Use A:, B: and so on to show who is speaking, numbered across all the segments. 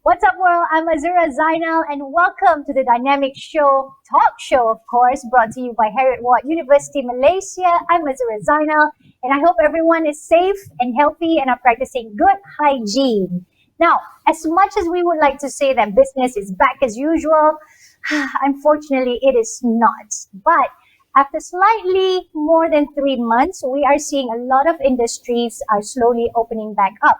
A: What's up, world? I'm Azura Zainal, and welcome to the Dynamic Show, talk show, of course, brought to you by Heriot-Watt University, Malaysia. I'm Azura Zainal, and I hope everyone is safe and healthy and are practicing good hygiene. Now, as much as we would like to say that business is back as usual, unfortunately, it is not. But after slightly more than 3 months, we are seeing a lot of industries are slowly opening back up.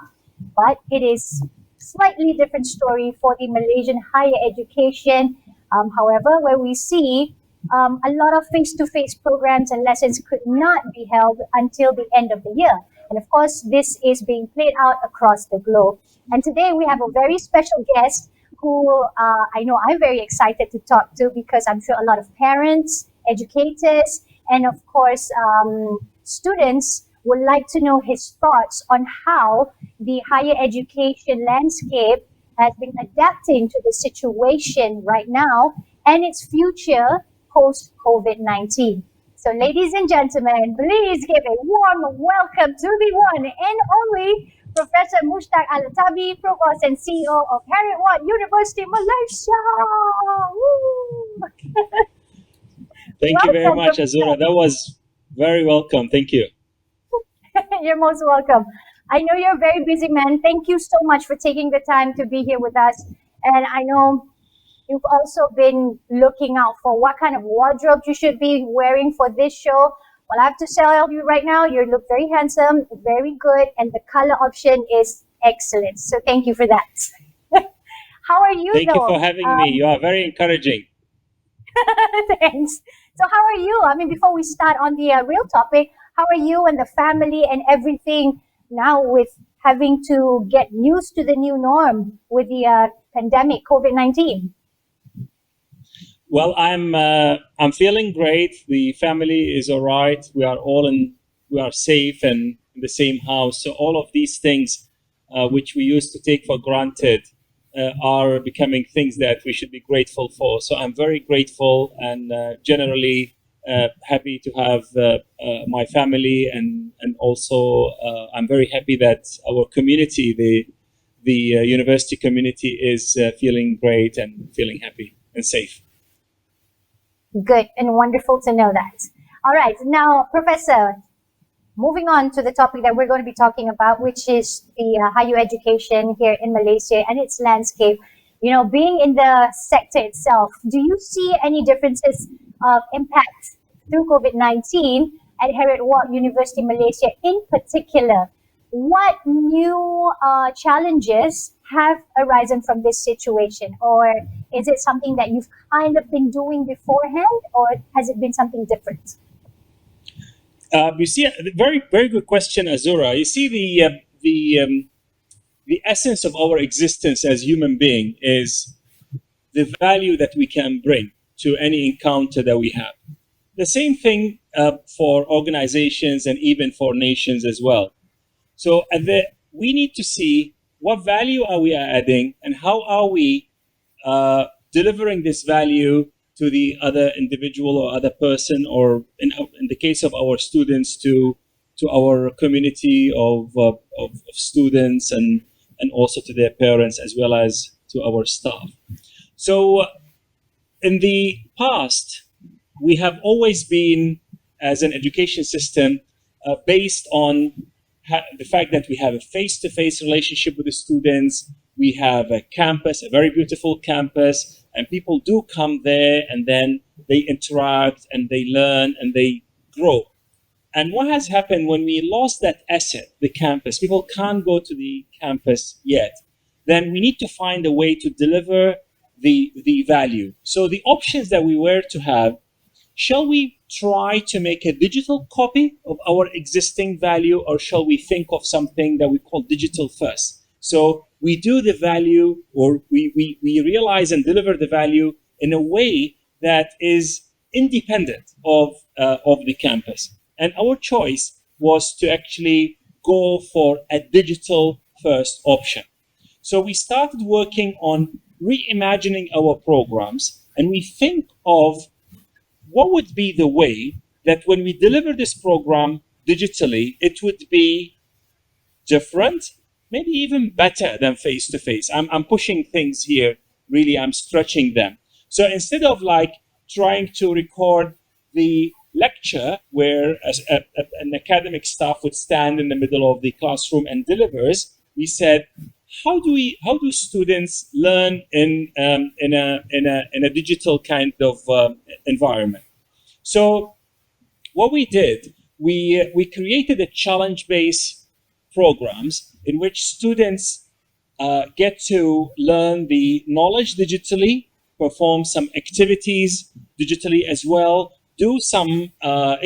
A: But it is slightly different story for the Malaysian higher education. However, where we see a lot of face-to-face programs and lessons could not be held until the end of the year. And of course, this is being played out across the globe. And today we have a very special guest who I know I'm very excited to talk to because I'm sure a lot of parents, educators, and of course, students would like to know his thoughts on how the higher education landscape has been adapting to the situation right now and its future post COVID-19. So, ladies and gentlemen, please give a warm welcome to the one and only Professor Mushtak Al-Atabi, Provost and CEO of Heriot-Watt University, Malaysia. Woo!
B: Thank you very much, Azura. That was very welcome. Thank you.
A: You're most welcome. I know you're a very busy man. Thank you so much for taking the time to be here with us. And I know you've also been looking out for what kind of wardrobe you should be wearing for this show. Well, I have to tell you right now, you look very handsome, very good, and the color option is excellent. So thank you for that. How are you,
B: Thank you for having me. You are very encouraging.
A: Thanks. So how are you? I mean, before we start on the real topic, how are you and the family and everything now with having to get used to the new norm with the pandemic, COVID-19?
B: Well, I'm feeling great. The family is all right. We are safe and in the same house. So all of these things, which we used to take for granted, are becoming things that we should be grateful for. So I'm very grateful and generally happy to have my family and also I'm very happy that our community, the university community, is feeling great and feeling happy and safe.
A: Good and wonderful to know that. All right, now, Professor, moving on to the topic that we're going to be talking about, which is the higher education here in Malaysia and its landscape. You know, being in the sector itself, do you see any differences of impact through COVID-19 at Heriot-Watt University, Malaysia in particular? What new challenges have arisen from this situation? Or is it something that you've kind of been doing beforehand, or has it been something different?
B: You see, very, very good question, Azura. You see, the essence of our existence as human being is the value that we can bring to any encounter that we have. The same thing for organizations and even for nations as well. So we need to see what value are we adding and how are we delivering this value to the other individual or other person, or in the case of our students, to our community of students and also to their parents as well as to our staff. So in the past, we have always been, as an education system, based on the fact that we have a face-to-face relationship with the students. We have a campus, a very beautiful campus, and people do come there and then they interact and they learn and they grow. And what has happened when we lost that asset, the campus, people can't go to the campus yet, then we need to find a way to deliver the value. So the options that we were to have, shall we try to make a digital copy of our existing value, or shall we think of something that we call digital first? So we do the value, or we realize and deliver the value in a way that is independent of the campus. And our choice was to actually go for a digital first option. So we started working on reimagining our programs, and we think of what would be the way that when we deliver this program digitally, it would be different, maybe even better than face-to-face. I'm pushing things here, really, I'm stretching them. So instead of like trying to record the lecture where an academic staff would stand in the middle of the classroom and delivers, we said, how do students learn in a digital kind of environment? So what we did, we created a challenge-based programs in which students get to learn the knowledge digitally, perform some activities digitally as well, do some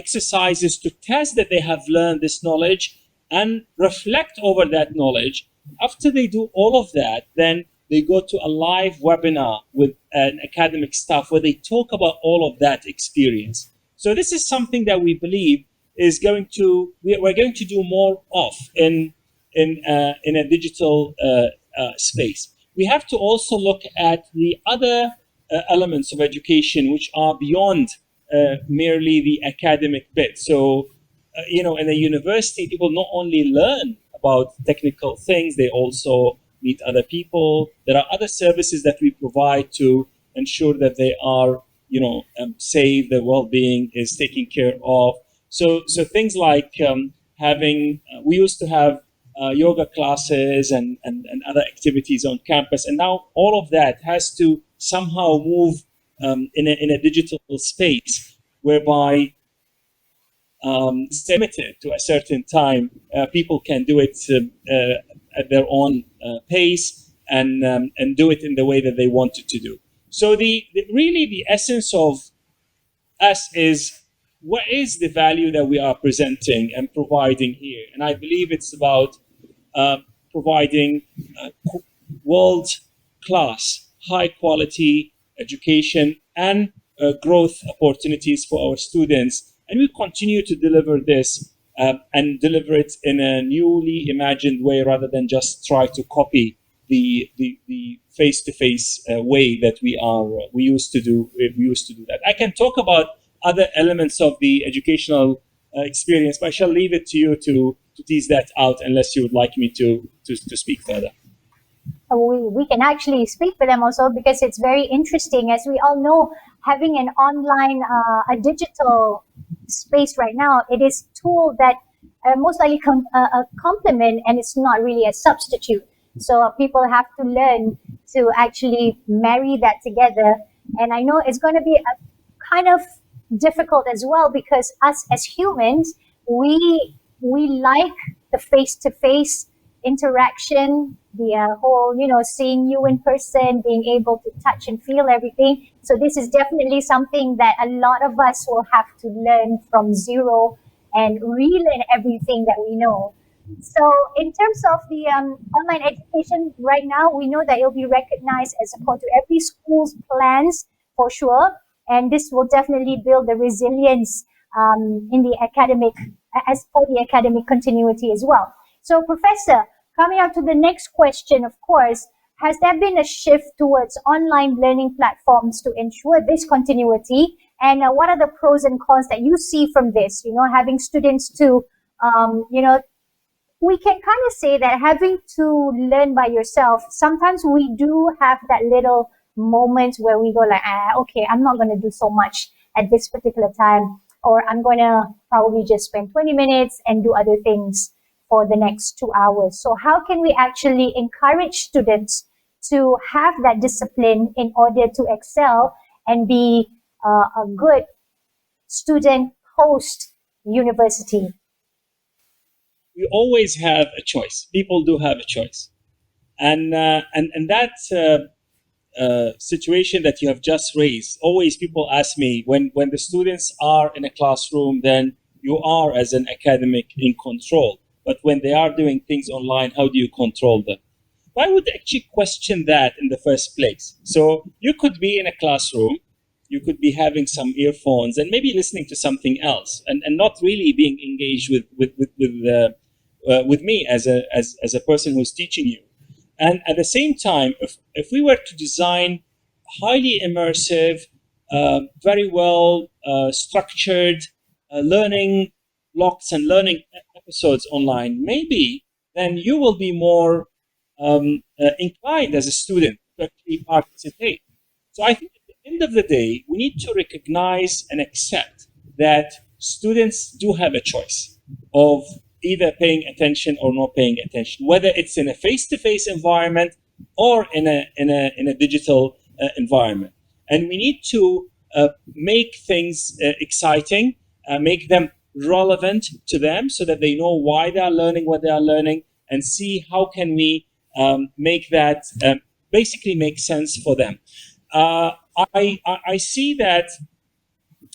B: exercises to test that they have learned this knowledge and reflect over that knowledge. After they do all of that, then they go to a live webinar with an academic staff where they talk about all of that experience. So this is something that we believe is we're going to do more of in a digital space. We have to also look at the other elements of education which are beyond merely the academic bit. So, in a university, people not only learn about technical things, they also meet other people. There are other services that we provide to ensure that they are, safe, their well-being is taken care of. So things like we used to have yoga classes and other activities on campus, and now all of that has to somehow move in a digital space whereby it's limited to a certain time. People can do it at their own pace and do it in the way that they wanted to do. So really the essence of us is, what is the value that we are presenting and providing here? And I believe it's about providing world-class, high-quality education and growth opportunities for our students. And we continue to deliver this and deliver it in a newly imagined way rather than just try to copy the face-to-face way that we used to do that. I can talk about other elements of the educational experience, but I shall leave it to you to tease that out unless you would like me to speak further.
A: We can actually speak for them also because it's very interesting. As we all know, having an online, a digital space right now, it is a tool that most likely a complement, and it's not really a substitute. So people have to learn to actually marry that together. And I know it's going to be a kind of difficult as well because us as humans, we like the face-to-face interaction, the whole, seeing you in person, being able to touch and feel everything. So this is definitely something that a lot of us will have to learn from zero and relearn everything that we know. So in terms of the online education right now, we know that it'll be recognized as a part to every school's plans for sure. And this will definitely build the resilience in the academic, as for the academic continuity as well. So Professor, coming up to the next question, of course, has there been a shift towards online learning platforms to ensure this continuity? And what are the pros and cons that you see from this? Having students to, we can kind of say that having to learn by yourself, sometimes we do have that little moment where we go like, okay, I'm not going to do so much at this particular time, or I'm going to probably just spend 20 minutes and do other things for the next 2 hours. So how can we actually encourage students to have that discipline in order to excel and be a good student post university?
B: We always have a choice. People do have a choice, and that situation that you have just raised. Always people ask me when the students are in a classroom, then you are as an academic in control. But when they are doing things online, how do you control them? I would actually question that in the first place. So you could be in a classroom, you could be having some earphones and maybe listening to something else, and not really being engaged with me as a person who's teaching you. And at the same time, if we were to design highly immersive, very well structured learning blocks and learning episodes online, maybe then you will be more inclined as a student to actually participate. So I think at the end of the day, we need to recognize and accept that students do have a choice of either paying attention or not paying attention, whether it's in a face-to-face environment or in a digital environment. And we need to make things exciting, make them relevant to them so that they know why they are learning what they are learning, and see how can we make that basically make sense for them. I see that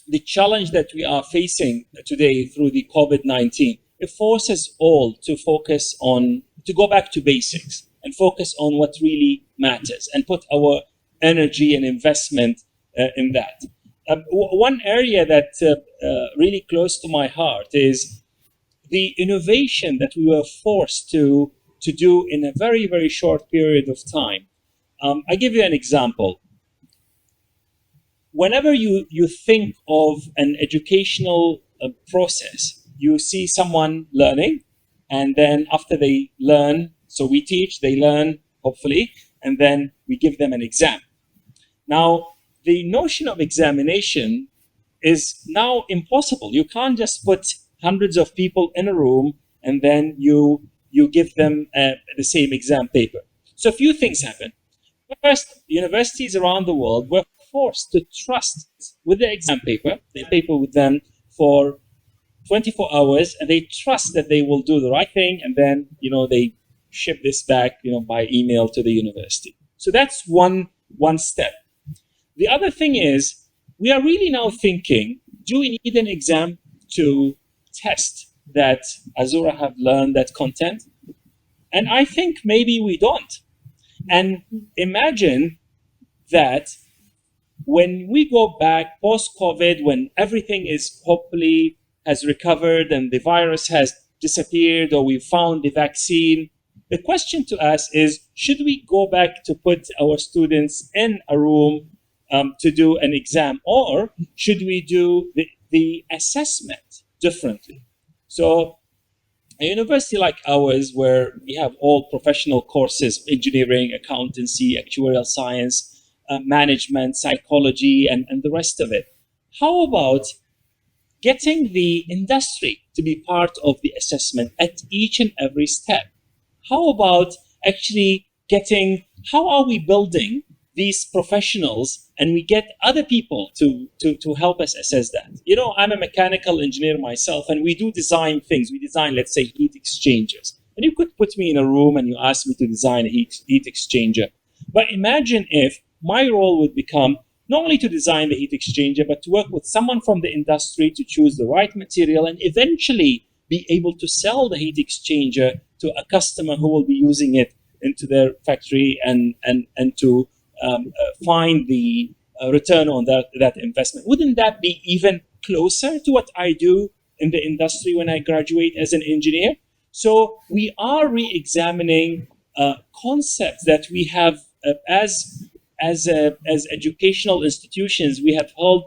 B: the challenge that we are facing today through the COVID-19, it forces all to focus on, to go back to basics and focus on what really matters and put our energy and investment in that. One area that really close to my heart is the innovation that we were forced to do in a very, very short period of time. I give you an example. Whenever you think of an educational process, you see someone learning, and then after they learn, so we teach, they learn, hopefully, and then we give them an exam. Now, the notion of examination is now impossible. You can't just put hundreds of people in a room and then you give them the same exam paper. So a few things happen. First, universities around the world were forced to trust with the exam paper. They paper with them for 24 hours, and they trust that they will do the right thing, and then they ship this back by email to the university. So that's one step. The other thing is, we are really now thinking, do we need an exam to test that Azura have learned that content? And I think maybe we don't. And imagine that when we go back post-COVID, when everything is hopefully has recovered and the virus has disappeared, or we found the vaccine, the question to us is, should we go back to put our students in a room to do an exam, or should we do the assessment differently? So a university like ours, where we have all professional courses, engineering, accountancy, actuarial science, management, psychology, and the rest of it, how about getting the industry to be part of the assessment at each and every step? How about actually how are we building these professionals, and we get other people to help us assess that? I'm a mechanical engineer myself, and we do design things. We design, let's say, heat exchangers. And you could put me in a room and you ask me to design a heat exchanger. But imagine if my role would become not only to design the heat exchanger, but to work with someone from the industry to choose the right material and eventually be able to sell the heat exchanger to a customer who will be using it into their factory and to find the return on that investment. Wouldn't that be even closer to what I do in the industry when I graduate as an engineer? So we are re-examining concepts that we have as educational institutions we have held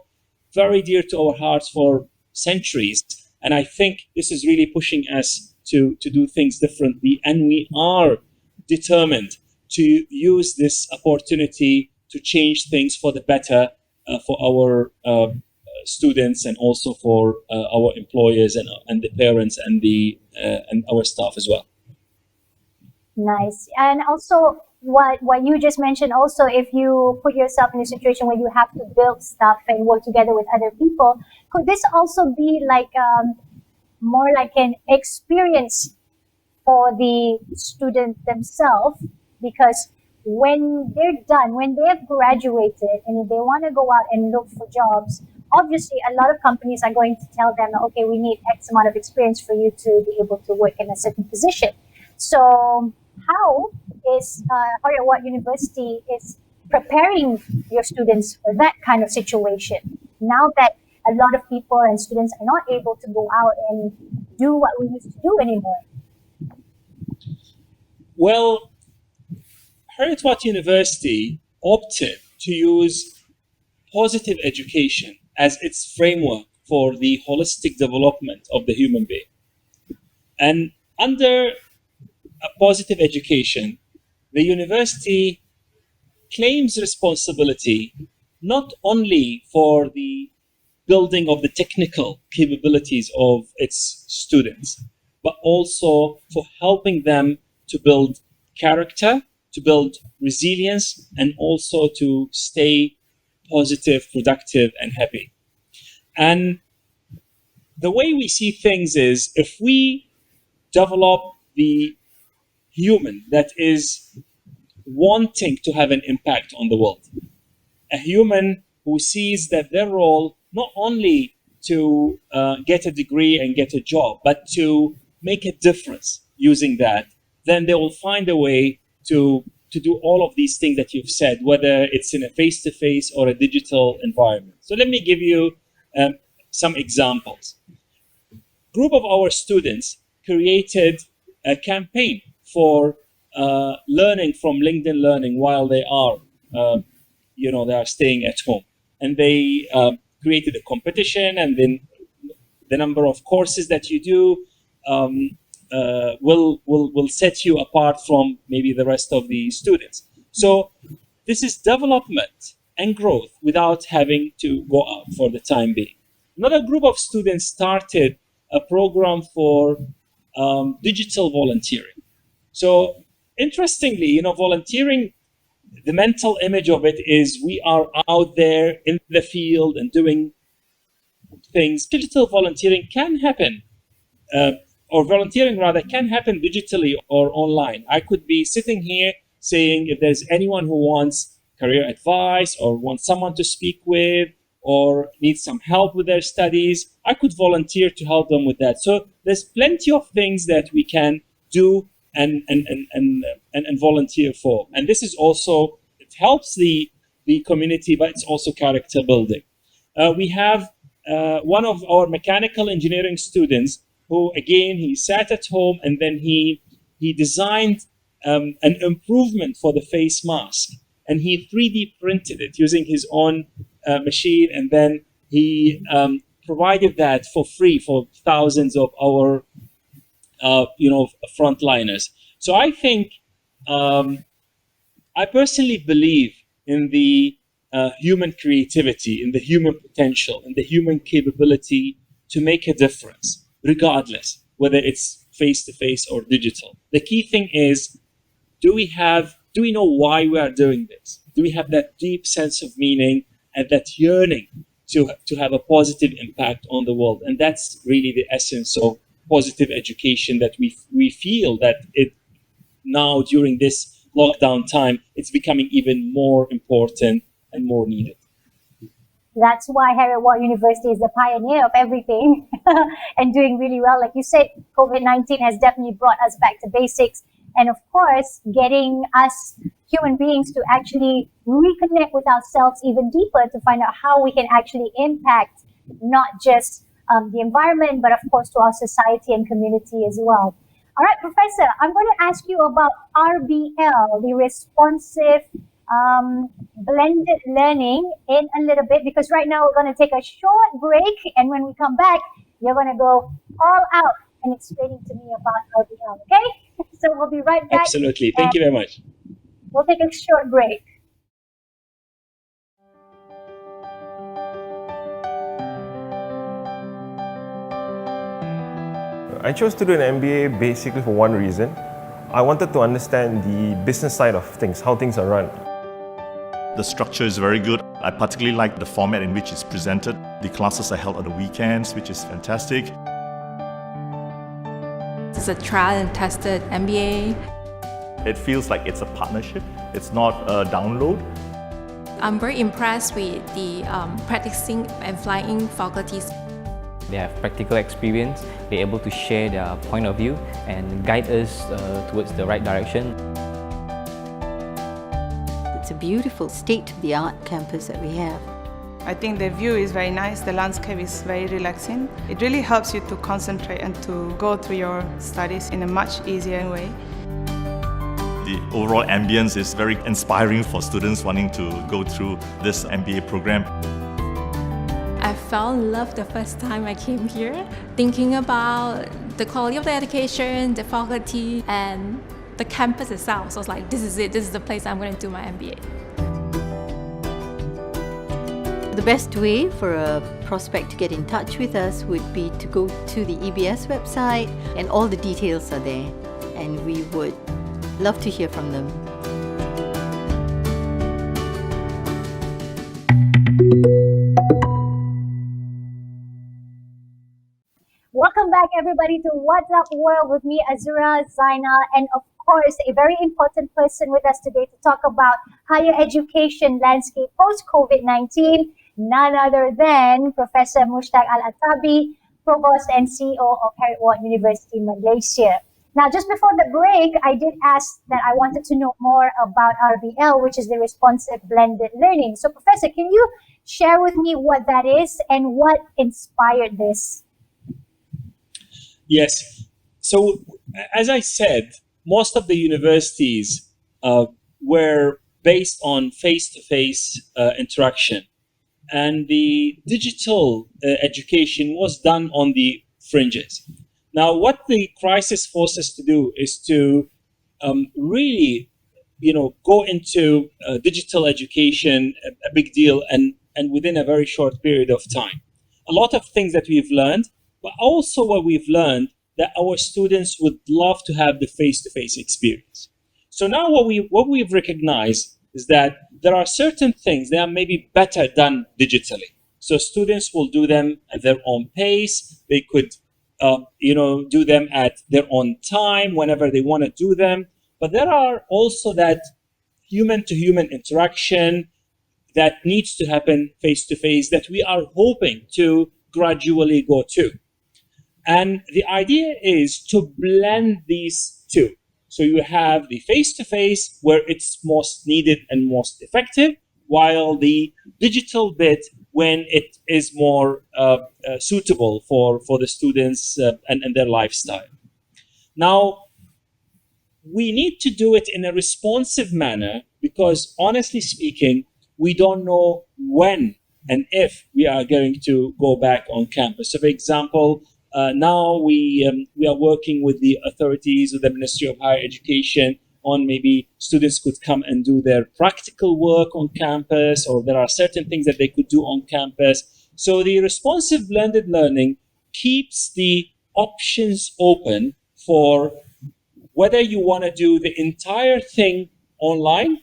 B: very dear to our hearts for centuries. And I think this is really pushing us to do things differently. And we are determined to use this opportunity to change things for the better for our students, and also for our employers and the parents and our staff as well.
A: Nice. And also, what you just mentioned, also, if you put yourself in a situation where you have to build stuff and work together with other people, could this also be like more like an experience for the student themselves? Because when they're done, when they have graduated, and if they want to go out and look for jobs, obviously a lot of companies are going to tell them, okay, we need X amount of experience for you to be able to work in a certain position. So how is Heriot-Watt University is preparing your students for that kind of situation, now that a lot of people and students are not able to go out and do what we used to do anymore?
B: Well, Heriot-Watt University opted to use positive education as its framework for the holistic development of the human being. And under a positive education, the university claims responsibility not only for the building of the technical capabilities of its students, but also for helping them to build character, to build resilience, and also to stay positive, productive, and happy. And the way we see things is if we develop the human that is wanting to have an impact on the world, a human who sees that their role not only to get a degree and get a job, but to make a difference using that, then they will find a way to do all of these things that you've said, whether it's in a face-to-face or a digital environment. So let me give you some examples. Group of our students created a campaign for learning from LinkedIn Learning while they are, they are staying at home, and they created a competition, and then the number of courses that you do will set you apart from maybe the rest of the students. So this is development and growth without having to go out for the time being. Another group of students started a program for digital volunteering. So interestingly, volunteering, the mental image of it is we are out there in the field and doing things. Digital volunteering can happen, or volunteering rather, can happen digitally or online. I could be sitting here saying if there's anyone who wants career advice or wants someone to speak with or needs some help with their studies, I could volunteer to help them with that. So there's plenty of things that we can do and volunteer for. And this is also, it helps the community, but it's also character building. We have one of our mechanical engineering students who, again, he sat at home and then he designed an improvement for the face mask. And he 3D printed it using his own machine, and then he provided that for free for thousands of our frontliners. So I think I personally believe in the human creativity, in the human potential, in the human capability to make a difference, regardless whether it's face-to-face or digital. The key thing is, do we know why we are doing this? Do we have that deep sense of meaning and that yearning to have a positive impact on the world? And that's really the essence of positive education that we feel that it now during this lockdown time, it's becoming even more important and more needed.
A: That's why Heriot-Watt University is the pioneer of everything and doing really well. Like you said, COVID-19 has definitely brought us back to basics. And of course, getting us human beings to actually reconnect with ourselves even deeper to find out how we can actually impact not just the environment, but of course to our society and community as well. All right, Professor, I'm going to ask you about RBL, the responsive blended learning, in a little bit, because right now we're going to take a short break, and when we come back, you're going to go all out and explaining to me about RBL, okay? So we'll be right back.
B: Absolutely. Thank you very much.
A: We'll take a short break.
C: I chose to do an MBA basically for one reason. I wanted to understand the business side of things, how things are run.
D: The structure is very good. I particularly like the format in which it's presented. The classes are held on the weekends, which is fantastic.
E: It's a tried and tested MBA.
D: It feels like it's a partnership. It's not a download.
E: I'm very impressed with the practicing and flying faculties.
F: They have practical experience, they're able to share their point of view and guide us towards the right direction.
G: It's a beautiful state-of-the-art campus that we have.
H: I think the view is very nice, the landscape is very relaxing. It really helps you to concentrate and to go through your studies in a much easier way.
D: The overall ambience is very inspiring for students wanting to go through this MBA program.
E: I fell in love the first time I came here, thinking about the quality of the education, the faculty, and the campus itself. So I was like, this is it. This is the place I'm going to do my MBA.
G: The best way for a prospect to get in touch with us would be to go to the EBS website, and all the details are there, and we would love to hear from them.
A: Welcome back, everybody, to What's Up World with me, Azura Zainal, and of course, a very important person with us today to talk about higher education landscape post-COVID-19, none other than Professor Mushtak Al-Atabi, Provost and CEO of Heriot-Watt University, Malaysia. Now, just before the break, I did ask that I wanted to know more about RBL, which is the Responsive Blended Learning. So, Professor, can you share with me what that is and what inspired this?
B: Yes. So, as I said, most of the universities were based on face-to-face interaction, and the digital education was done on the fringes. Now, what the crisis forced us to do is to really, go into digital education, a big deal, and within a very short period of time. A lot of things that we've learned, but also what we've learned that our students would love to have the face-to-face experience. So now what we've recognized is that there are certain things that are maybe better done digitally. So students will do them at their own pace. They could, do them at their own time whenever they want to do them. But there are also that human-to-human interaction that needs to happen face-to-face that we are hoping to gradually go to. And the idea is to blend these two. So you have the face-to-face where it's most needed and most effective, while the digital bit when it is more suitable for the students and their lifestyle. Now, we need to do it in a responsive manner because, honestly speaking, we don't know when and if we are going to go back on campus. So, for example, now we are working with the authorities, with the Ministry of Higher Education, on maybe students could come and do their practical work on campus, or there are certain things that they could do on campus. So the responsive blended learning keeps the options open for whether you want to do the entire thing online.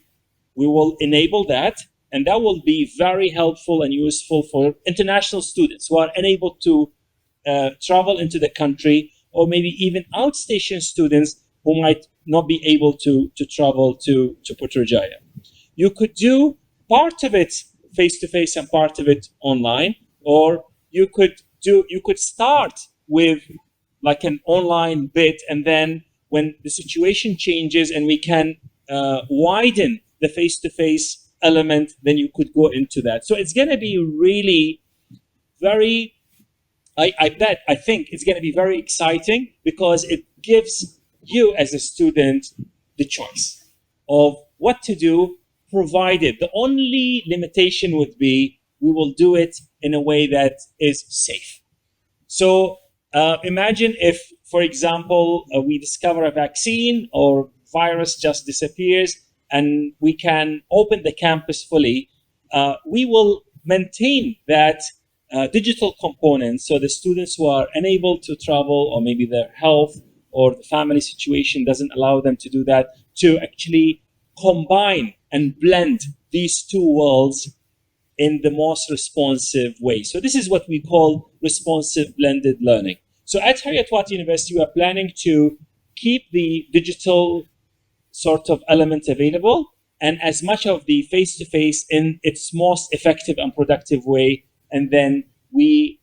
B: We will enable that, and that will be very helpful and useful for international students who are unable to travel into the country, or maybe even outstation students who might not be able to travel to Putrajaya. You could do part of it face-to-face and part of it online, or you could start with like an online bit, and then when the situation changes and we can widen the face-to-face element, then you could go into that. So it's going to be really very, I think it's going to be very exciting because it gives you as a student the choice of what to do, provided the only limitation would be we will do it in a way that is safe. So imagine if, for example, we discover a vaccine or virus just disappears and we can open the campus fully. We will maintain that digital components, so the students who are unable to travel, or maybe their health or the family situation doesn't allow them to do that, to actually combine and blend these two worlds in the most responsive way. So this is what we call responsive blended learning. So at Heriot-Watt University, we are planning to keep the digital sort of element available and as much of the face-to-face in its most effective and productive way. And then we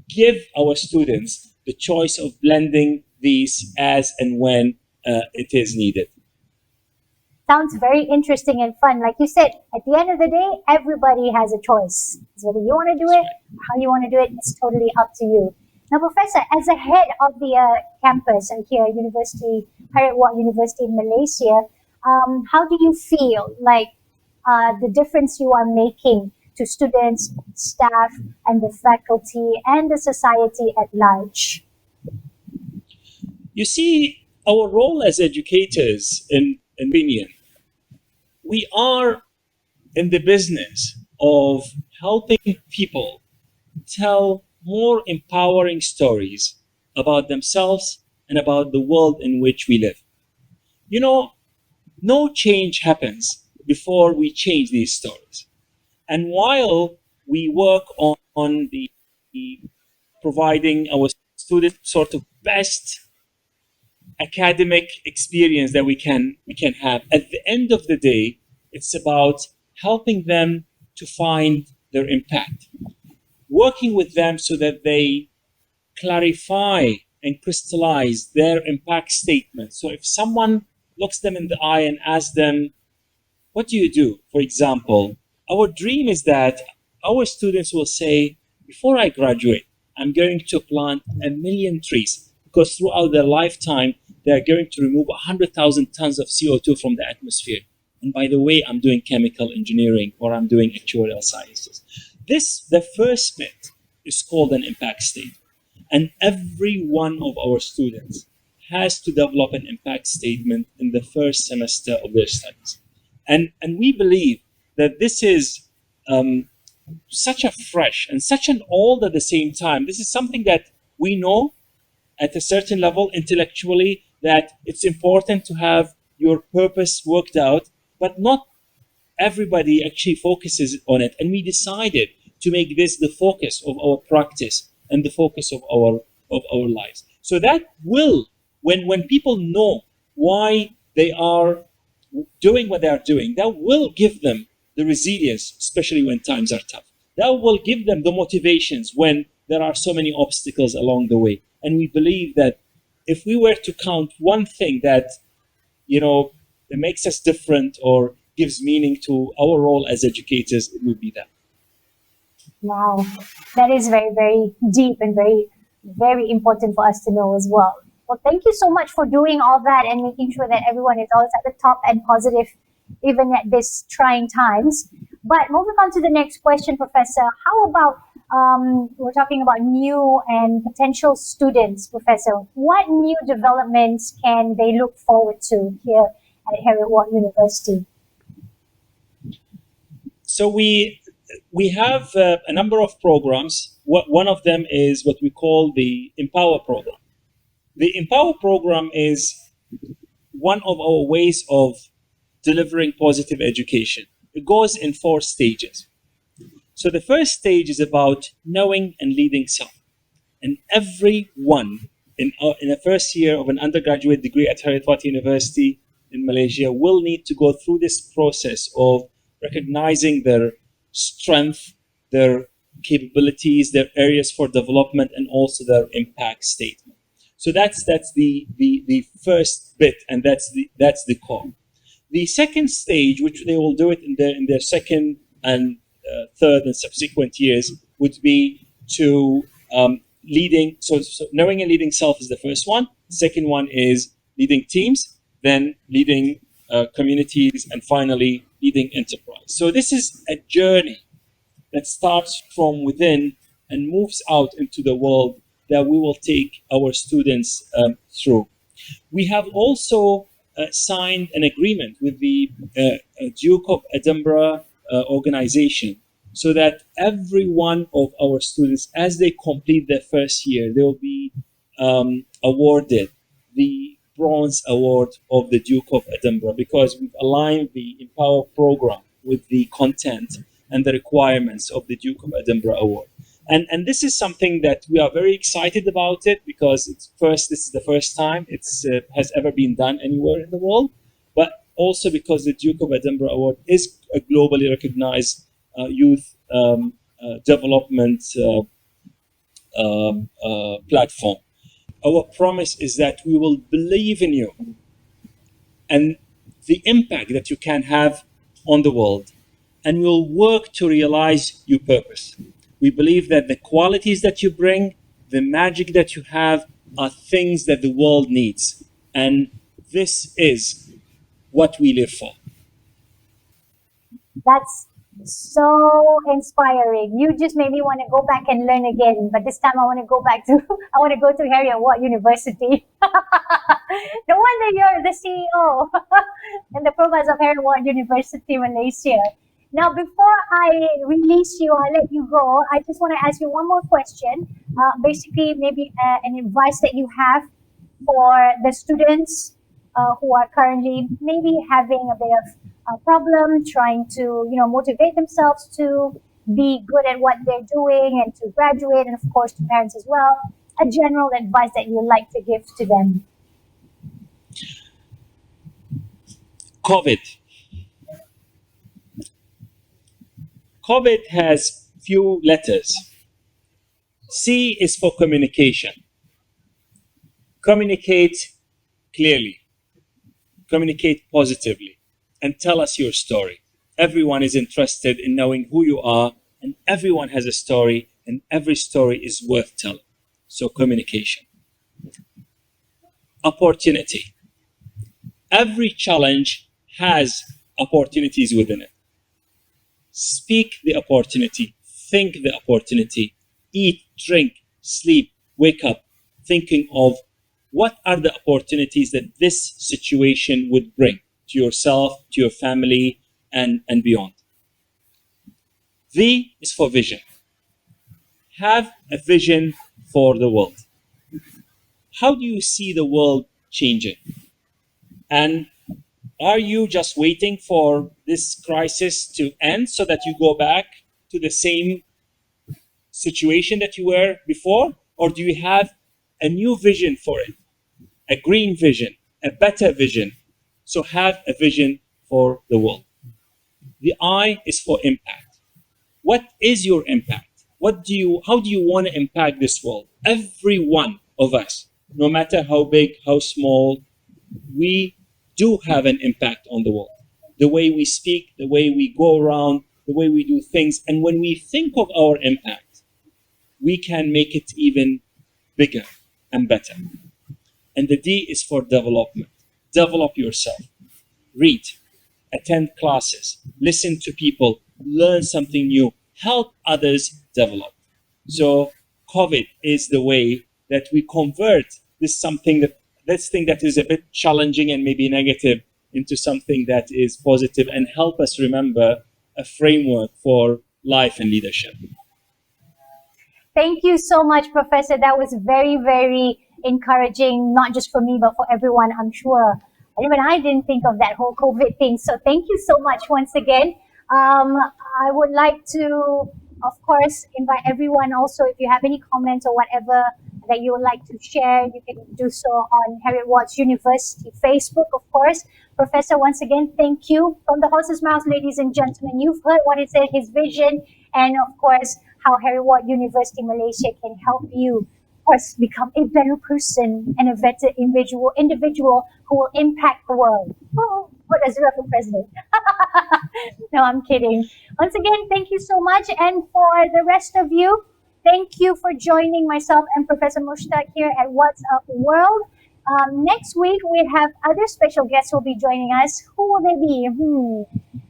B: give our students the choice of blending these as and when it is needed.
A: Sounds very interesting and fun. Like you said, at the end of the day, everybody has a choice. So whether you want to do it, how you want to do it, it's totally up to you. Now, Professor, as a head of the campus here at Heriot-Watt University in Malaysia, how do you feel like the difference you are making to students, staff, and the faculty and the society at large?
B: You see, our role as educators, in opinion, we are in the business of helping people tell more empowering stories about themselves and about the world in which we live. You know, no change happens before we change these stories. And while we work on the providing our students sort of best academic experience that we can have, at the end of the day, it's about helping them to find their impact, working with them so that they clarify and crystallize their impact statement. So if someone looks them in the eye and asks them, what do you do? For example, our dream is that our students will say, before I graduate, I'm going to plant 1 million trees, because throughout their lifetime, they're going to remove 100,000 tons of CO2 from the atmosphere. And by the way, I'm doing chemical engineering, or I'm doing actuarial sciences. The first bit is called an impact statement. And every one of our students has to develop an impact statement in the first semester of their studies. And we believe that this is such a fresh and such an old at the same time. This is something that we know at a certain level intellectually, that it's important to have your purpose worked out, but not everybody actually focuses on it. And we decided to make this the focus of our practice and the focus of our lives. So that will, when people know why they are doing what they are doing, that will give them the resilience, especially when times are tough. That will give them the motivations when there are so many obstacles along the way. And we believe that if we were to count one thing that, that makes us different or gives meaning to our role as educators, it would be that.
A: Wow, that is very, very deep and very, very important for us to know as well. Well, thank you so much for doing all that and making sure that everyone is always at the top and positive, even at this trying times. But moving on to the next question, Professor, how about, we're talking about new and potential students, Professor. What new developments can they look forward to here at Heriot-Watt University?
B: So we have a number of programs. One of them is what we call the Empower program. The Empower program is one of our ways of delivering positive education. It goes in 4 stages. So the first stage is about knowing and leading self. And everyone in the first year of an undergraduate degree at Heriot-Watt University in Malaysia will need to go through this process of recognizing their strength, their capabilities, their areas for development, and also their impact statement. So that's the first bit, and that's the core. The second stage, which they will do it in their second and third and subsequent years, would be to leading. So knowing and leading self is the first one. The second one is leading teams, then leading communities, and finally leading enterprise. So this is a journey that starts from within and moves out into the world that we will take our students through. We have also signed an agreement with the Duke of Edinburgh organization, so that every one of our students, as they complete their first year, they will be awarded the Bronze Award of the Duke of Edinburgh, because we've aligned the Empower program with the content and the requirements of the Duke of Edinburgh Award. And this is something that we are very excited about it, because this is the first time it has ever been done anywhere in the world, but also because the Duke of Edinburgh Award is a globally recognized youth development platform. Our promise is that we will believe in you and the impact that you can have on the world, and we will work to realize your purpose. We believe that the qualities that you bring, the magic that you have, are things that the world needs. And this is what we live for.
A: That's so inspiring. You just made me want to go back and learn again. But this time I want to go to Heriot-Watt University. No wonder you're the CEO and the Provost of Heriot-Watt University, Malaysia. Now, before I release you, I let you go, I just want to ask you one more question. Basically, maybe an advice that you have for the students who are currently maybe having a bit of a problem, trying to, motivate themselves to be good at what they're doing and to graduate, and of course to parents as well. A general advice that you'd like to give to them.
B: COVID has few letters. C is for communication. Communicate clearly. Communicate positively. And tell us your story. Everyone is interested in knowing who you are, and everyone has a story, and every story is worth telling. So communication. Opportunity. Every challenge has opportunities within it. Speak the opportunity, think the opportunity, eat, drink, sleep, wake up, thinking of what are the opportunities that this situation would bring to yourself, to your family, and beyond. V is for vision. Have a vision for the world. How do you see the world changing? And are you just waiting for this crisis to end so that you go back to the same situation that you were before? Or do you have a new vision for it? A green vision, a better vision. So have a vision for the world. The I is for impact. What is your impact? How do you want to impact this world? Every one of us, no matter how big, how small, we do have an impact on the world. The way we speak, the way we go around, the way we do things. And when we think of our impact, we can make it even bigger and better. And the D is for development. Develop yourself. Read, attend classes, listen to people, learn something new, help others develop. So COVID is the way that we convert this thing that is a bit challenging and maybe negative into something that is positive and help us remember a framework for life and leadership.
A: Thank you so much, Professor. That was very, very encouraging, not just for me, but for everyone, I'm sure. Even I didn't think of that whole COVID thing. So thank you so much once again. I would like to, of course, invite everyone also, if you have any comments or whatever that you would like to share, you can do so on Heriot-Watt University Facebook, of course. Professor, once again, thank you. From the horse's mouth, ladies and gentlemen, you've heard what he said, his vision, and of course, how Heriot-Watt University Malaysia can help you, of course, become a better person and a better individual who will impact the world. Oh, what does Azura for president? No, I'm kidding. Once again, thank you so much. And for the rest of you, thank you for joining myself and Professor Mushtak here at What's Up World. Next week, we have other special guests who will be joining us. Who will they be?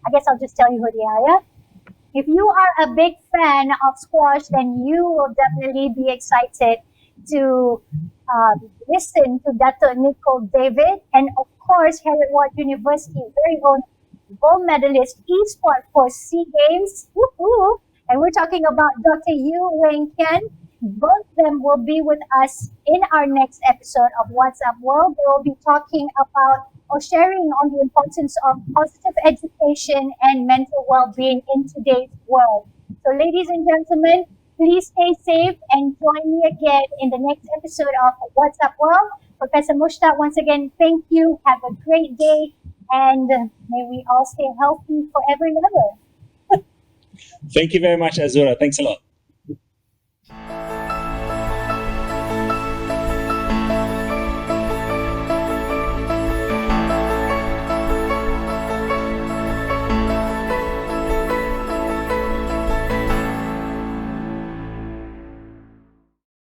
A: I guess I'll just tell you who they are. Yeah? If you are a big fan of squash, then you will definitely be excited to listen to Dr. Nicole David, and of course, Heriot-Watt University very own gold medalist eSport for SEA Games. Woohoo! And we're talking about Dr. Yu Weng Kian. Both of them will be with us in our next episode of What's Up World. They will be talking about or sharing on the importance of positive education and mental well-being in today's world. So ladies and gentlemen, please stay safe and join me again in the next episode of What's Up World. Professor Mushtak, once again, thank you. Have a great day, and may we all stay healthy forever and ever.
B: Thank you very much, Azura. Thanks a lot.